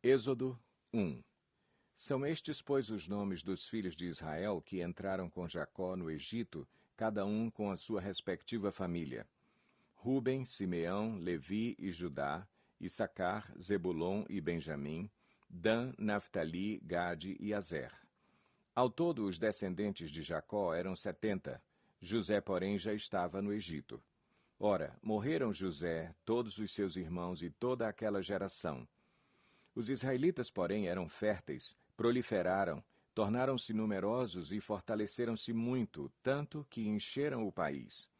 Êxodo 1. São estes, pois, os nomes dos filhos de Israel que entraram com Jacó no Egito, cada um com a sua respectiva família: Ruben, Simeão, Levi e Judá, Issacar, Zebulon e Benjamim, Dan, Naftali, Gade e Azer. Ao todo, os descendentes de Jacó eram 70. José, porém, já estava no Egito. Ora, morreram José, todos os seus irmãos e toda aquela geração. Os israelitas, porém, eram férteis, proliferaram, tornaram-se numerosos e fortaleceram-se muito, tanto que encheram o país.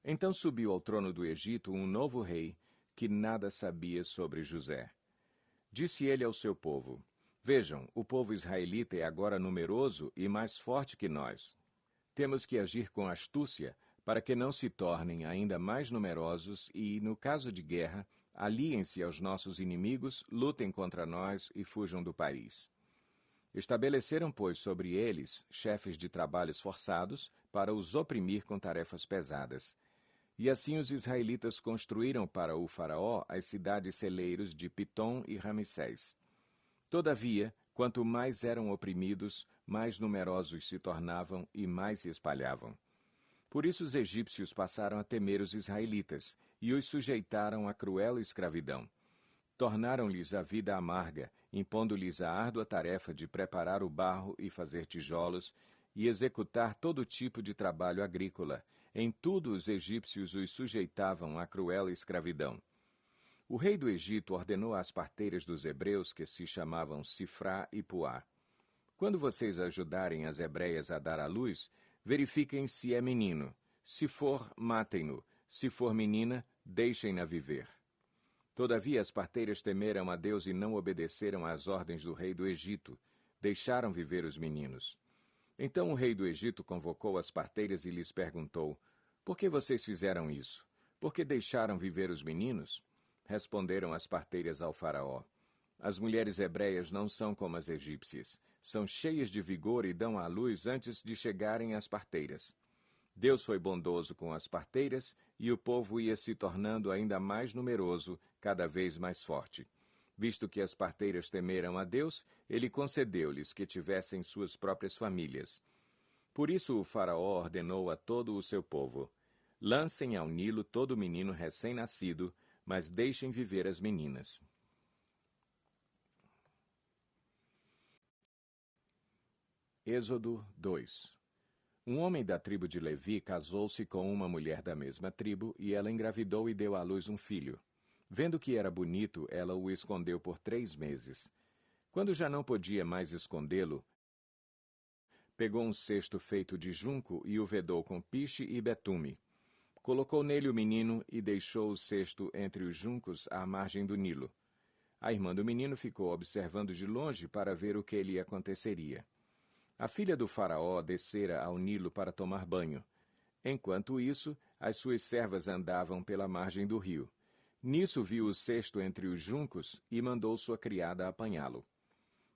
Então subiu ao trono do Egito um novo rei, que nada sabia sobre José. Disse ele ao seu povo: Vejam, o povo israelita é agora numeroso e mais forte que nós. Temos que agir com astúcia, para que não se tornem ainda mais numerosos e, no caso de guerra, aliem-se aos nossos inimigos, lutem contra nós e fujam do país. Estabeleceram, pois, sobre eles chefes de trabalhos forçados para os oprimir com tarefas pesadas. E assim os israelitas construíram para o faraó as cidades celeiros de Pitom e Ramsés. Todavia, quanto mais eram oprimidos, mais numerosos se tornavam e mais se espalhavam. Por isso os egípcios passaram a temer os israelitas e os sujeitaram à cruel escravidão. Tornaram-lhes a vida amarga, impondo-lhes a árdua tarefa de preparar o barro e fazer tijolos e executar todo tipo de trabalho agrícola. Em tudo os egípcios os sujeitavam à cruel escravidão. O rei do Egito ordenou às parteiras dos hebreus, que se chamavam Sifrá e Puá: Quando vocês ajudarem as hebreias a dar à luz, verifiquem se é menino. Se for, matem-no. Se for menina, deixem-na viver. Todavia as parteiras temeram a Deus e não obedeceram às ordens do rei do Egito. Deixaram viver os meninos. Então o rei do Egito convocou as parteiras e lhes perguntou: Por que vocês fizeram isso? Por que deixaram viver os meninos? Responderam as parteiras ao faraó: As mulheres hebreias não são como as egípcias. São cheias de vigor e dão à luz antes de chegarem às parteiras. Deus foi bondoso com as parteiras e o povo ia se tornando ainda mais numeroso, cada vez mais forte. Visto que as parteiras temeram a Deus, ele concedeu-lhes que tivessem suas próprias famílias. Por isso o faraó ordenou a todo o seu povo: Lancem ao Nilo todo menino recém-nascido, mas deixem viver as meninas. Êxodo 2. Um homem da tribo de Levi casou-se com uma mulher da mesma tribo, e ela engravidou e deu à luz um filho. Vendo que era bonito, ela o escondeu por 3 meses. Quando já não podia mais escondê-lo, pegou um cesto feito de junco e o vedou com piche e betume. Colocou nele o menino e deixou o cesto entre os juncos à margem do Nilo. A irmã do menino ficou observando de longe para ver o que lhe aconteceria. A filha do faraó descera ao Nilo para tomar banho. Enquanto isso, as suas servas andavam pela margem do rio. Nisso viu o cesto entre os juncos e mandou sua criada apanhá-lo.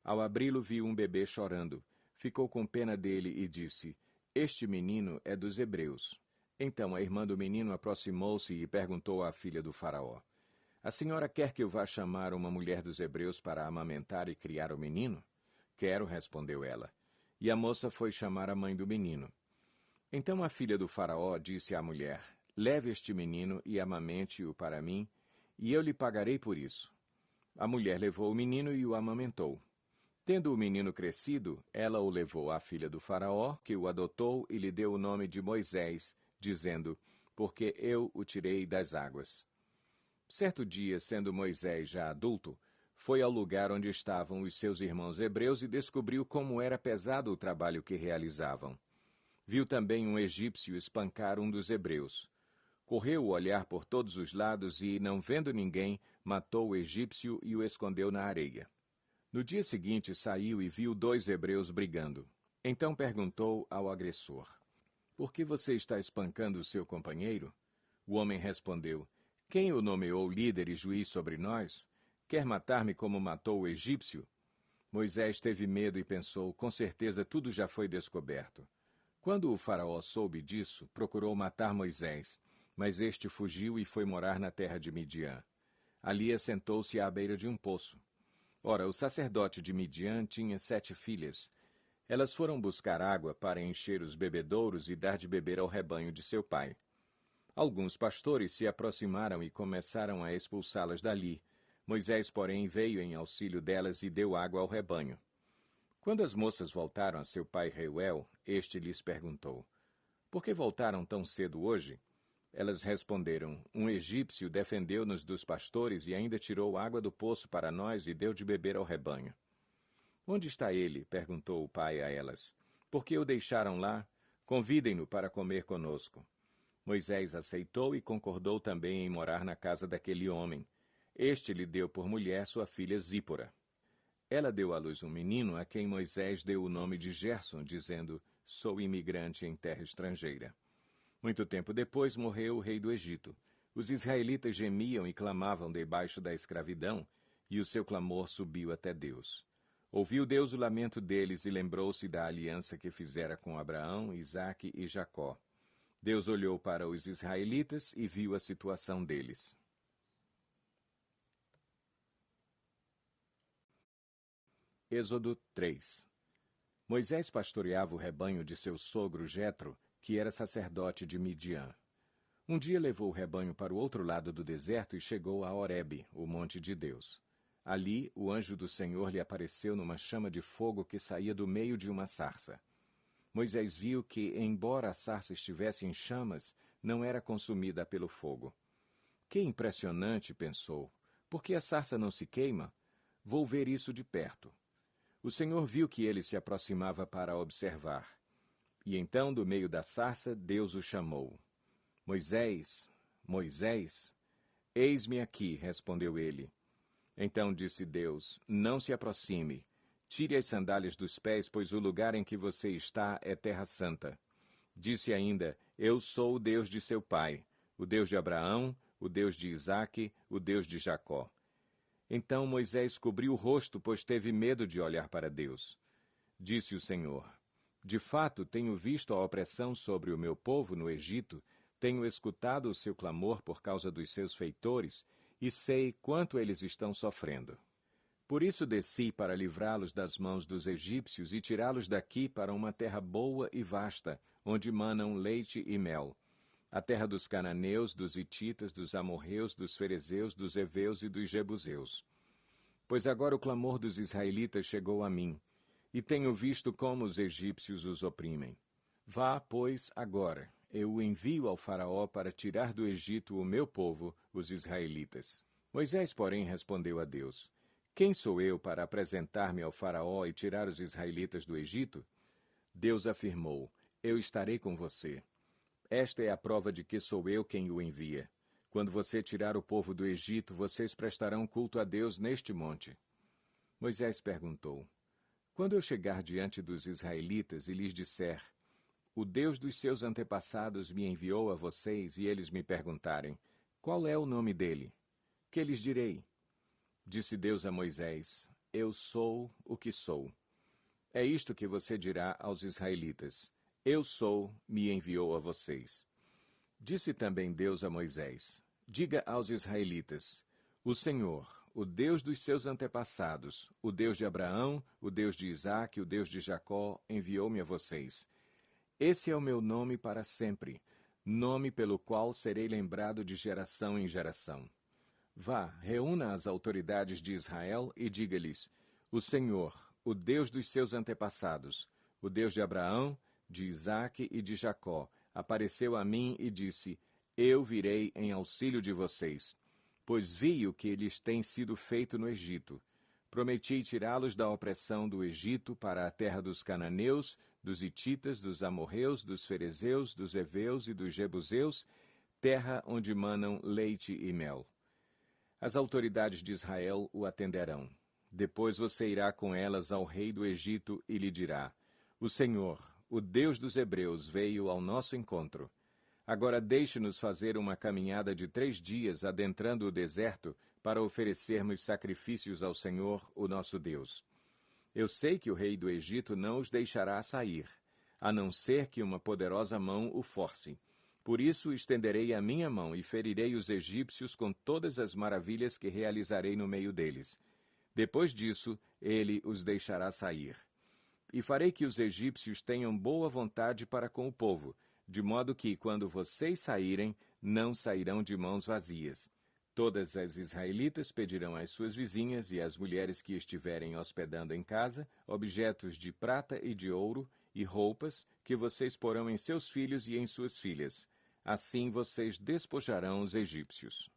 Ao abri-lo, viu um bebê chorando. Ficou com pena dele e disse: Este menino é dos hebreus. Então a irmã do menino aproximou-se e perguntou à filha do faraó: A senhora quer que eu vá chamar uma mulher dos hebreus para amamentar e criar o menino? Quero, respondeu ela. E a moça foi chamar a mãe do menino. Então a filha do faraó disse à mulher: Leve este menino e amamente-o para mim, e eu lhe pagarei por isso. A mulher levou o menino e o amamentou. Tendo o menino crescido, ela o levou à filha do faraó, que o adotou e lhe deu o nome de Moisés, dizendo: Porque eu o tirei das águas. Certo dia, sendo Moisés já adulto, foi ao lugar onde estavam os seus irmãos hebreus e descobriu como era pesado o trabalho que realizavam. Viu também um egípcio espancar um dos hebreus. Correu o olhar por todos os lados e, não vendo ninguém, matou o egípcio e o escondeu na areia. No dia seguinte saiu e viu 2 hebreus brigando. Então perguntou ao agressor: Por que você está espancando o seu companheiro? O homem respondeu: Quem o nomeou líder e juiz sobre nós? Quer matar-me como matou o egípcio? Moisés teve medo e pensou: Com certeza tudo já foi descoberto. Quando o faraó soube disso, procurou matar Moisés, mas este fugiu e foi morar na terra de Midian. Ali assentou-se à beira de um poço. Ora, o sacerdote de Midian tinha 7 filhas. Elas foram buscar água para encher os bebedouros e dar de beber ao rebanho de seu pai. Alguns pastores se aproximaram e começaram a expulsá-las dali. Moisés, porém, veio em auxílio delas e deu água ao rebanho. Quando as moças voltaram a seu pai Reuel, este lhes perguntou: Por que voltaram tão cedo hoje? Elas responderam: Um egípcio defendeu-nos dos pastores e ainda tirou água do poço para nós e deu de beber ao rebanho. Onde está ele? Perguntou o pai a elas. Por que o deixaram lá? Convidem-no para comer conosco. Moisés aceitou e concordou também em morar na casa daquele homem. Este lhe deu por mulher sua filha Zípora. Ela deu à luz um menino a quem Moisés deu o nome de Gerson, dizendo: Sou imigrante em terra estrangeira. Muito tempo depois morreu o rei do Egito. Os israelitas gemiam e clamavam debaixo da escravidão, e o seu clamor subiu até Deus. Ouviu Deus o lamento deles e lembrou-se da aliança que fizera com Abraão, Isaque e Jacó. Deus olhou para os israelitas e viu a situação deles. Êxodo 3. Moisés pastoreava o rebanho de seu sogro Jetro, que era sacerdote de Midian. Um dia levou o rebanho para o outro lado do deserto e chegou a Horebe, o monte de Deus. Ali, o anjo do Senhor lhe apareceu numa chama de fogo que saía do meio de uma sarça. Moisés viu que, embora a sarça estivesse em chamas, não era consumida pelo fogo. Que impressionante, pensou. Por que a sarça não se queima? Vou ver isso de perto. O Senhor viu que ele se aproximava para observar. E então, do meio da sarça, Deus o chamou. Moisés, Moisés. Eis-me aqui, respondeu ele. Então disse Deus: Não se aproxime. Tire as sandálias dos pés, pois o lugar em que você está é terra santa. Disse ainda: Eu sou o Deus de seu pai, o Deus de Abraão, o Deus de Isaque, o Deus de Jacó. Então Moisés cobriu o rosto, pois teve medo de olhar para Deus. Disse o Senhor: De fato, tenho visto a opressão sobre o meu povo no Egito, tenho escutado o seu clamor por causa dos seus feitores, e sei quanto eles estão sofrendo. Por isso desci para livrá-los das mãos dos egípcios e tirá-los daqui para uma terra boa e vasta, onde manam leite e mel, a terra dos cananeus, dos hititas, dos amorreus, dos ferezeus, dos heveus e dos jebuseus. Pois agora o clamor dos israelitas chegou a mim, e tenho visto como os egípcios os oprimem. Vá, pois, agora, eu o envio ao faraó para tirar do Egito o meu povo, os israelitas. Moisés, porém, respondeu a Deus: Quem sou eu para apresentar-me ao faraó e tirar os israelitas do Egito? Deus afirmou: Eu estarei com você. Esta é a prova de que sou eu quem o envia. Quando você tirar o povo do Egito, vocês prestarão culto a Deus neste monte. Moisés perguntou: Quando eu chegar diante dos israelitas e lhes disser: O Deus dos seus antepassados me enviou a vocês, e eles me perguntarem: Qual é o nome dele? Que lhes direi? Disse Deus a Moisés: Eu sou o que sou. É isto que você dirá aos israelitas: Eu sou, me enviou a vocês. Disse também Deus a Moisés: Diga aos israelitas: O Senhor, o Deus dos seus antepassados, o Deus de Abraão, o Deus de Isaque, o Deus de Jacó, enviou-me a vocês. Esse é o meu nome para sempre, nome pelo qual serei lembrado de geração em geração. Vá, reúna as autoridades de Israel e diga-lhes: O Senhor, o Deus dos seus antepassados, o Deus de Abraão, de Isaque e de Jacó, apareceu a mim e disse: Eu virei em auxílio de vocês, pois vi o que lhes tem sido feito no Egito. Prometi tirá-los da opressão do Egito para a terra dos cananeus, dos hititas, dos amorreus, dos ferezeus, dos heveus e dos jebuseus, terra onde manam leite e mel. As autoridades de Israel o atenderão. Depois você irá com elas ao rei do Egito e lhe dirá: O Senhor, o Deus dos hebreus, veio ao nosso encontro. Agora deixe-nos fazer uma caminhada de 3 dias adentrando o deserto para oferecermos sacrifícios ao Senhor, o nosso Deus. Eu sei que o rei do Egito não os deixará sair, a não ser que uma poderosa mão o force. Por isso estenderei a minha mão e ferirei os egípcios com todas as maravilhas que realizarei no meio deles. Depois disso, ele os deixará sair. E farei que os egípcios tenham boa vontade para com o povo, de modo que, quando vocês saírem, não sairão de mãos vazias. Todas as israelitas pedirão às suas vizinhas e às mulheres que estiverem hospedando em casa objetos de prata e de ouro e roupas que vocês porão em seus filhos e em suas filhas. Assim vocês despojarão os egípcios.